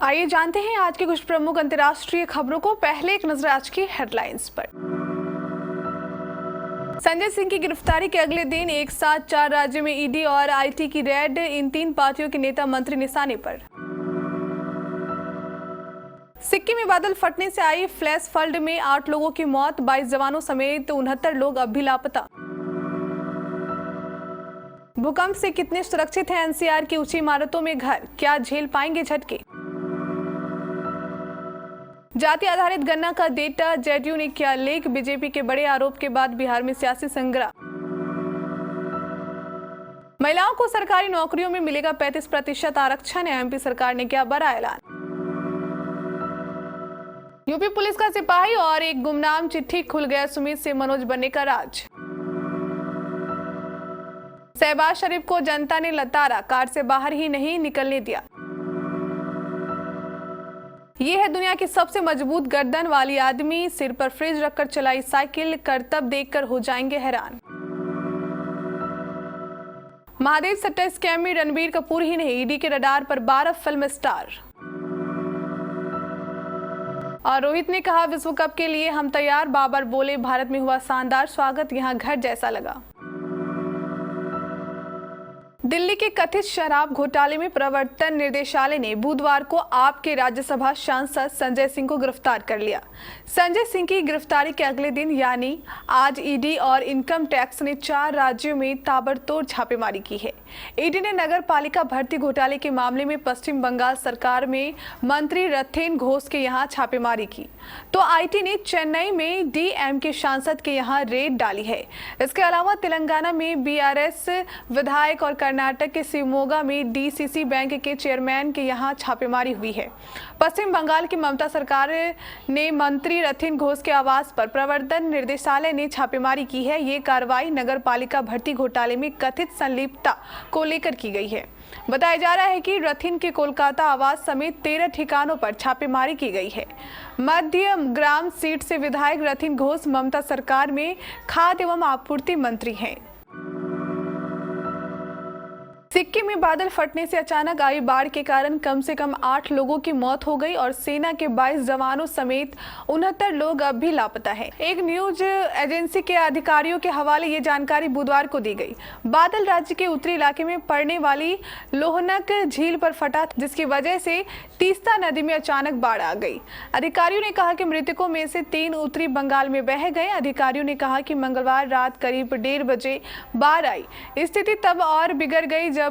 आइए जानते हैं आज की कुछ प्रमुख अंतर्राष्ट्रीय खबरों को। पहले एक नजर आज की हेडलाइंस पर। संजय सिंह की गिरफ्तारी के अगले दिन एक साथ 4 राज्यों में ईडी और आईटी की रेड। इन 3 पार्टियों के नेता मंत्री निशाने पर। सिक्किम में बादल फटने से आई फ्लैश फ्लड में 8 लोगों की मौत, 22 जवानों समेत 69 लोग अब भी लापता। भूकंप से कितने सुरक्षित हैं एनसीआर की ऊंची इमारतों में घर, क्या झेल पाएंगे झटके? जाति आधारित गणना का डेटा, जेडीयू ने किया लीक। बीजेपी के बड़े आरोप के बाद बिहार में सियासी संग्राम। महिलाओं को सरकारी नौकरियों में मिलेगा 35% आरक्षण, एमपी सरकार ने किया बड़ा ऐलान। यूपी पुलिस का सिपाही और एक गुमनाम चिट्ठी, खुल गया सुमित से मनोज बनने का राज। शहबाज शरीफ को जनता ने लताड़ा, कार से बाहर ही नहीं निकलने दिया। ये है दुनिया की सबसे मजबूत गर्दन वाली आदमी, सिर पर फ्रिज रखकर चलाई साइकिल, करतब देखकर हो जाएंगे हैरान। महादेव सट्टा स्कैम में रणबीर कपूर ही नहीं, ईडी के रडार पर 12 फिल्म स्टार। और रोहित ने कहा विश्व कप के लिए हम तैयार, बाबर बोले भारत में हुआ शानदार स्वागत, यहाँ घर जैसा लगा। दिल्ली के कथित शराब घोटाले में प्रवर्तन निदेशालय ने बुधवार को आप के राज्यसभा सांसद संजय सिंह को गिरफ्तार कर लिया। संजय सिंह की गिरफ्तारी के अगले दिन यानी आज ईडी और इनकम टैक्स ने 4 राज्यों में ताबड़तोड़ छापेमारी की है। ईडी ने नगर पालिका भर्ती घोटाले के मामले में पश्चिम बंगाल सरकार में मंत्री रथेन घोष के यहाँ छापेमारी की, तो आईटी ने चेन्नई में डीएम के सांसद के यहाँ रेड डाली है। इसके अलावा तेलंगाना में बीआरएस विधायक और कर्नाटक के शिवमोगा में डीसीसी बैंक के चेयरमैन के यहाँ छापेमारी हुई है। पश्चिम बंगाल की ममता सरकार ने मंत्री रथीन घोष के आवास पर प्रवर्तन निर्देशालय ने छापेमारी की है। ये कार्रवाई नगर पालिका भर्ती घोटाले में कथित संलिप्तता को लेकर की गई है। बताया जा रहा है कि रथीन के कोलकाता आवास समेत 13 ठिकानों पर छापेमारी की गई है। मध्य ग्राम सीट से विधायक रथीन घोष ममता सरकार में खाद्य एवं आपूर्ति मंत्री हैं। सिक्किम में बादल फटने से अचानक आई बाढ़ के कारण कम से कम 8 लोगों की मौत हो गई और सेना के 22 जवानों समेत 69 लोग अब भी लापता हैं। एक न्यूज एजेंसी के अधिकारियों के हवाले ये जानकारी बुधवार को दी गई। बादल राज्य के उत्तरी इलाके में पड़ने वाली लोहनक झील पर फटा, जिसकी वजह से तीस्ता नदी में अचानक बाढ़ आ गई। अधिकारियों ने कहा कि मृतकों में से 3 उत्तरी बंगाल में बह गए। अधिकारियों ने कहा कि मंगलवार रात करीब 1:30 बजे बाढ़ आई। स्थिति तब और बिगड़ गई जब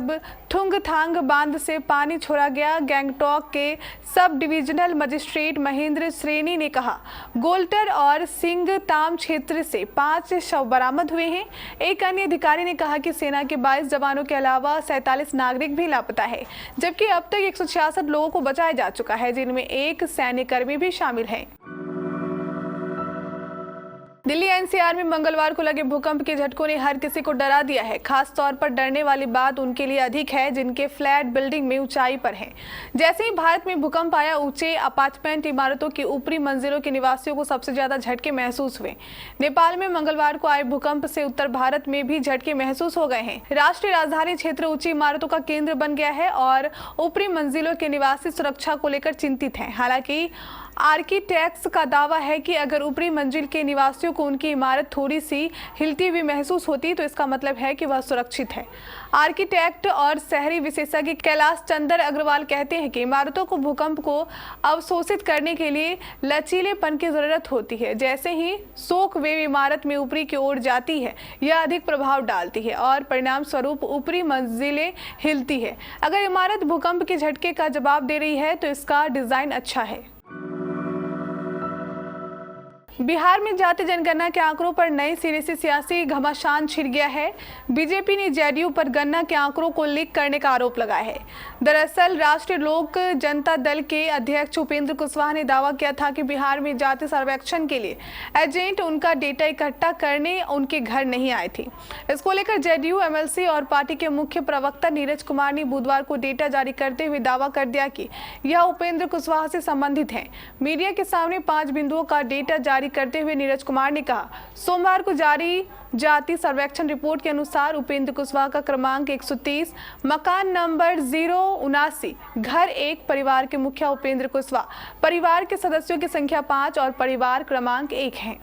थुंगथांग बांध से पानी छोड़ा गया। गैंगटॉक के सब डिविजनल मजिस्ट्रेट महेंद्र श्रेणी ने कहा गोल्टर और सिंगताम क्षेत्र से 5 शव बरामद हुए हैं। एक अन्य अधिकारी ने कहा कि सेना के 22 जवानों के अलावा 47 नागरिक भी लापता है, जबकि अब तक 166 लोगों को बचाया जा चुका है, जिनमें एक सैन्यकर्मी भी शामिल है। दिल्ली एनसीआर में मंगलवार को लगे भूकंप के झटकों ने हर किसी को डरा दिया है। खास तौर पर डरने वाली बात उनके लिए अधिक है जिनके फ्लैट बिल्डिंग में ऊंचाई पर हैं। जैसे ही भारत में भूकंप आया, ऊंचे अपार्टमेंट इमारतों की ऊपरी मंजिलों के निवासियों को सबसे ज्यादा झटके महसूस हुए। नेपाल में मंगलवार को आए भूकंप से उत्तर भारत में भी झटके महसूस हो गए हैं। राष्ट्रीय राजधानी क्षेत्र ऊंची इमारतों का केंद्र बन गया है और ऊपरी मंजिलों के निवासी सुरक्षा को लेकर चिंतित हैं। हालांकि आर्किटेक्ट्स का दावा है कि अगर ऊपरी मंजिल के निवासियों को उनकी इमारत थोड़ी सी हिलती हुई महसूस होती तो इसका मतलब है कि वह सुरक्षित है। आर्किटेक्ट और शहरी विशेषज्ञ कैलाश चंद्र अग्रवाल कहते हैं कि इमारतों को भूकंप को अवशोषित करने के लिए लचीलेपन की जरूरत होती है। जैसे ही शॉक वेव इमारत में ऊपरी की ओर जाती है, यह अधिक प्रभाव डालती है और परिणाम स्वरूप ऊपरी मंजिलें हिलती है। अगर इमारत भूकंप के झटके का जवाब दे रही है तो इसका डिजाइन अच्छा है। बिहार में जाति जनगणना के आंकड़ों पर नए सिरे से सियासी घमासान छिड़ गया है। बीजेपी ने जेडीयू पर गणना के आंकड़ों को लीक करने का आरोप लगाया है। दरअसल राष्ट्रीय लोक जनता दल के अध्यक्ष उपेंद्र कुशवाहा ने दावा किया था कि बिहार में जाति सर्वेक्षण के लिए एजेंट उनका डेटा इकट्ठा करने उनके घर नहीं आए थे। इसको लेकर जेडीयू, एमएलसी और पार्टी के मुख्य प्रवक्ता नीरज कुमार ने बुधवार को डेटा जारी करते हुए दावा कर दिया कि यह उपेंद्र कुशवाहा से संबंधित है। मीडिया के सामने 5 बिंदुओं का डेटा जारी जारी करते हुए नीरज कुमार ने कहा, सोमवार को जारी जाति सर्वेक्षण रिपोर्ट के अनुसार उपेंद्र कुशवाहा का क्रमांक 130, मकान नंबर 079, घर 1, परिवार के मुखिया उपेंद्र कुशवाहा, परिवार के सदस्यों की संख्या 5 और परिवार क्रमांक 1 है।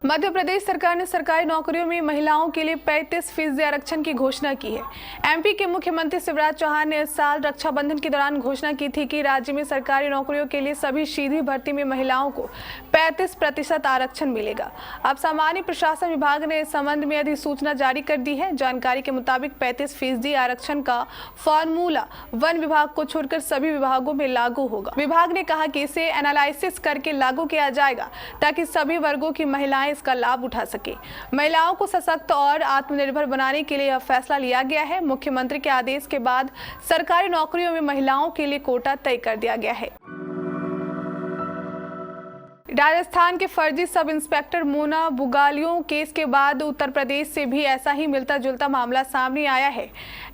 मध्य प्रदेश सरकार ने सरकारी नौकरियों में महिलाओं के लिए 35% आरक्षण की घोषणा की है। एमपी के मुख्यमंत्री शिवराज चौहान ने इस साल रक्षाबंधन के दौरान घोषणा की थी कि राज्य में सरकारी नौकरियों के लिए सभी सीधी भर्ती में महिलाओं को 35% आरक्षण मिलेगा। अब सामान्य प्रशासन विभाग ने इस संबंध में अधिसूचना जारी कर दी है। जानकारी के मुताबिक 35% आरक्षण का फॉर्मूला वन विभाग को छोड़कर सभी विभागों में लागू होगा। विभाग ने कहा कि इसे एनालिसिस करके लागू किया जाएगा ताकि सभी वर्गों की महिलाएं इसका लाभ उठा सके। महिलाओं को सशक्त और आत्मनिर्भर बनाने के लिए यह फैसला लिया गया है। मुख्यमंत्री के आदेश के बाद सरकारी नौकरियों में महिलाओं के लिए कोटा तय कर दिया गया है। राजस्थान के फर्जी सब इंस्पेक्टर मोना बुगालियों केस के बाद उत्तर प्रदेश से भी ऐसा ही मिलता जुलता मामला सामने आया है।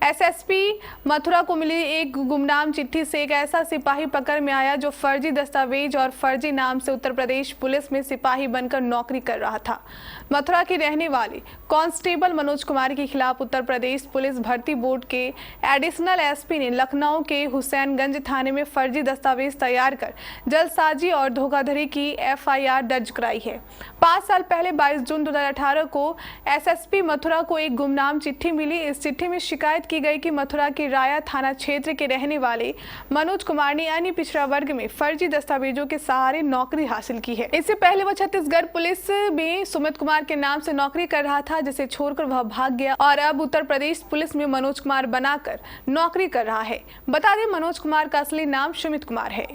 एसएसपी मथुरा को मिली एक गुमनाम चिट्ठी से एक ऐसा सिपाही पकड़ में आया जो फर्जी दस्तावेज और फर्जी नाम से उत्तर प्रदेश पुलिस में सिपाही बनकर नौकरी कर रहा था। मथुरा की रहने वाली कांस्टेबल मनोज कुमार के खिलाफ उत्तर प्रदेश पुलिस भर्ती बोर्ड के एडिशनल एसपी ने लखनऊ के हुसैनगंज थाने में फर्जी दस्तावेज तैयार कर जलसाजी और धोखाधड़ी की एफआईआर दर्ज कराई है। 5 साल पहले 22 जून 2018 को एसएसपी मथुरा को एक गुमनाम चिट्ठी मिली। इस चिट्ठी में शिकायत की गई कि मथुरा के राया थाना क्षेत्र के रहने वाले मनोज कुमार ने अन्य पिछड़ा वर्ग में फर्जी दस्तावेजों के सहारे नौकरी हासिल की है। इससे पहले वह छत्तीसगढ़ पुलिस में सुमित कुमार के नाम से नौकरी कर रहा था, जिसे छोड़कर वह भाग गया और अब उत्तर प्रदेश पुलिस में मनोज कुमार बनाकर नौकरी कर रहा है। बता दें, मनोज कुमार का असली नाम सुमित कुमार है।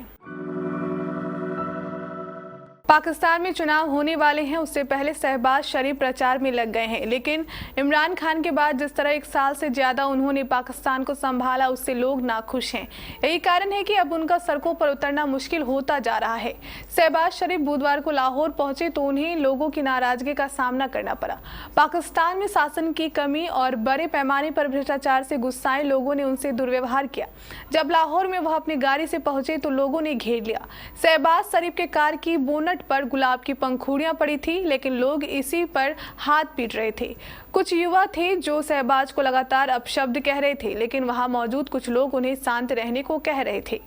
पाकिस्तान में चुनाव होने वाले हैं, उससे पहले शहबाज शरीफ प्रचार में लग गए हैं, लेकिन इमरान खान के बाद जिस तरह 1 साल से ज्यादा उन्होंने पाकिस्तान को संभाला, उससे लोग नाखुश हैं। यही कारण है कि अब उनका सड़कों पर उतरना मुश्किल होता जा रहा है। शहबाज शरीफ बुधवार को लाहौर पहुंचे तो उन्हें लोगों की नाराजगी का सामना करना पड़ा। पाकिस्तान में शासन की कमी और बड़े पैमाने पर भ्रष्टाचार से गुस्साए लोगों ने उनसे दुर्व्यवहार किया। जब लाहौर में वह अपनी गाड़ी से पहुंचे तो लोगों ने घेर लिया। शहबाज शरीफ के कार की बोनट पर गुलाब की पंखुड़ियां पड़ी थी, लेकिन लोग इसी पर हाथ पीट रहे थे। कुछ युवा थे जो शहबाज को लगातार अपशब्द कह रहे थे, लेकिन वहां मौजूद कुछ लोग उन्हें शांत रहने को कह रहे थे।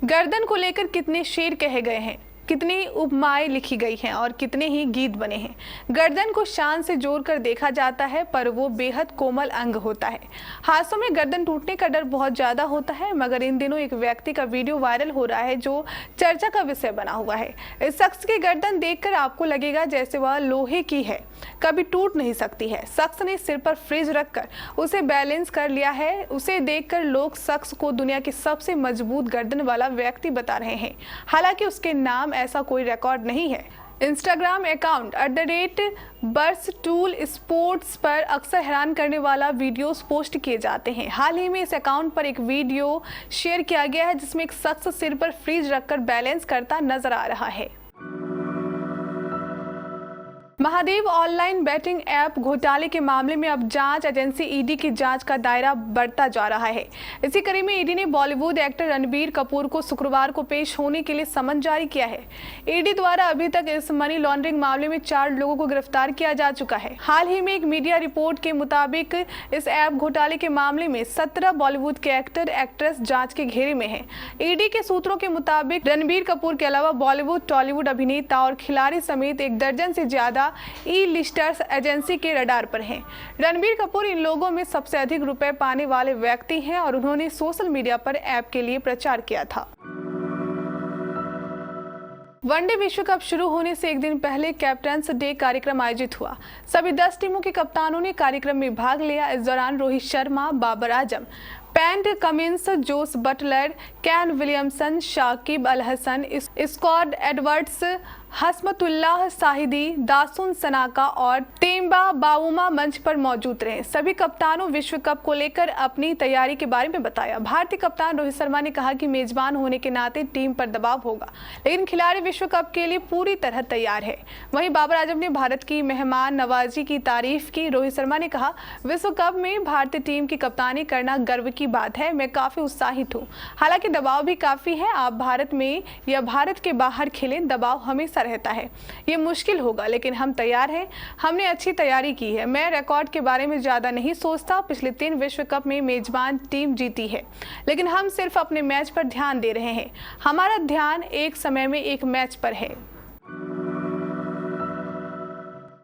गर्दन को लेकर कितने शेर कहे गए हैं, कितनी उपमाएं लिखी गई हैं और कितने ही गीत बने हैं। गर्दन को शान से जोड़कर देखा जाता है, पर वो बेहद कोमल अंग होता है। हादसों में गर्दन टूटने का डर बहुत ज्यादा होता है, मगर इन दिनों एक व्यक्ति का वीडियो वायरल हो रहा है जो चर्चा का विषय बना हुआ है। इस शख्स की गर्दन देखकर आपको लगेगा जैसे वह लोहे की है, कभी टूट नहीं सकती है। शख्स ने सिर पर फ्रिज रखकर उसे बैलेंस कर लिया है। उसे देखकर लोग शख्स को दुनिया की सबसे मजबूत गर्दन वाला व्यक्ति बता रहे हैं। हालांकि उसके नाम ऐसा कोई रिकॉर्ड नहीं है। इंस्टाग्राम अकाउंट @बर्सटूल स्पोर्ट्स पर अक्सर हैरान करने वाला वीडियोस पोस्ट किए जाते हैं। हाल ही में इस अकाउंट पर एक वीडियो शेयर किया गया है जिसमें एक शख्स सिर पर फ्रिज रखकर बैलेंस करता नजर आ रहा है। महादेव ऑनलाइन बैटिंग ऐप घोटाले के मामले में अब जांच एजेंसी ईडी की जांच का दायरा बढ़ता जा रहा है। इसी कड़ी में ईडी ने बॉलीवुड एक्टर रणबीर कपूर को शुक्रवार को पेश होने के लिए समन जारी किया है। ईडी द्वारा अभी तक इस मनी लॉन्ड्रिंग मामले में 4 लोगों को गिरफ्तार किया जा चुका है। हाल ही में एक मीडिया रिपोर्ट के मुताबिक इस ऐप घोटाले के मामले में 17 बॉलीवुड के एक्टर एक्ट्रेस जाँच के घेरे में है। ईडी के सूत्रों के मुताबिक रणबीर कपूर के अलावा बॉलीवुड, टॉलीवुड अभिनेता और खिलाड़ी समेत 1 दर्जन से ज्यादा ई लिस्टर्स एजेंसी के रडार पर हैं। रणबीर कपूर इन लोगों में सबसे अधिक रुपए पाने वाले व्यक्ति हैं और उन्होंने सोशल मीडिया पर ऐप के लिए प्रचार किया था। वनडे विश्व कप शुरू होने से एक दिन पहले कैप्टन्स डे कार्यक्रम आयोजित हुआ। सभी 10 टीमों के कप्तानों ने कार्यक्रम में भाग लिया। इस दौरान Rohit Sharma, Babar Azam, Pat Cummins, Jos Buttler, Kane Williamson, Shakib Al Hasan, Scott Edwards, Hashmatullah Shahidi, Dasun Shanaka और तेम्बा बावुमा मंच पर मौजूद रहे। सभी कप्तानों विश्व कप को लेकर अपनी तैयारी के बारे में बताया। भारतीय कप्तान रोहित शर्मा ने कहा कि मेजबान होने के नाते टीम पर दबाव होगा, लेकिन खिलाड़ी विश्व कप के लिए पूरी तरह तैयार है। वहीं बाबर आजम ने भारत की मेहमान नवाजी की तारीफ की। रोहित शर्मा ने कहा, विश्व कप में भारतीय टीम की कप्तानी करना गर्व की की बात है, मैं काफ़ी उत्साहित हूँ। हालांकि दबाव भी काफ़ी है। आप भारत में या भारत के बाहर खेलें, दबाव हमेशा रहता है। ये मुश्किल होगा, लेकिन हम तैयार हैं। हमने अच्छी तैयारी की है। मैं रिकॉर्ड के बारे में ज़्यादा नहीं सोचता। पिछले 3 विश्व कप में मेजबान टीम जीती है, लेकिन हम सिर्फ अपने मैच पर ध्यान दे रहे हैं। हमारा ध्यान एक समय में एक मैच पर है।